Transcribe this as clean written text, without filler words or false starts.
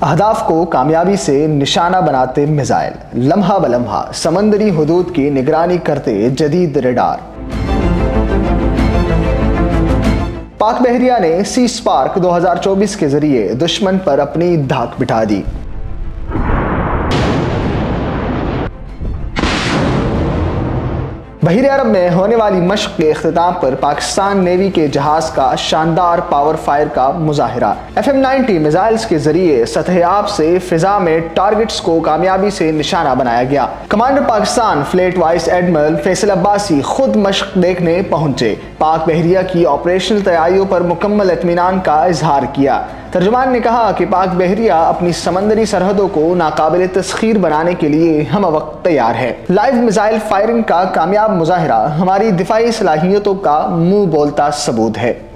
अहदाफ को कामयाबी से निशाना बनाते मिसाइल, लम्हा बलम्हा समंदरी हुदूद की निगरानी करते जदीद रेडार। पाक बहरिया ने सी स्पार्क 2024 के जरिए दुश्मन पर अपनी धाक बिठा दी। बहरे अरब में होने वाली मशक के इख्तिताम पर पाकिस्तान नेवी के जहाज का शानदार पावर फायर का मुजाहिरा। FM-90 मिसाइल्स के जरिए सतह आब से फिजा में टारगेट्स को कामयाबी से निशाना बनाया गया। Commander Pakistan fleet vice admiral Faisal Abbasi खुद मशक देखने पहुंचे। पाक बहरिया की ऑपरेशनल तैयारियों पर मुकम्मल इत्मीनान का इजहार किया। तर्जुमान ने कहा कि पाक बहरिया अपनी समंदरी सरहदों को नाकाबिल तस्खीर बनाने के लिए हम वक्त तैयार है। लाइव मिसाइल फायरिंग का कामयाब मुजाहिरा हमारी दिफाई सलाहियतों का मुंह बोलता सबूत है।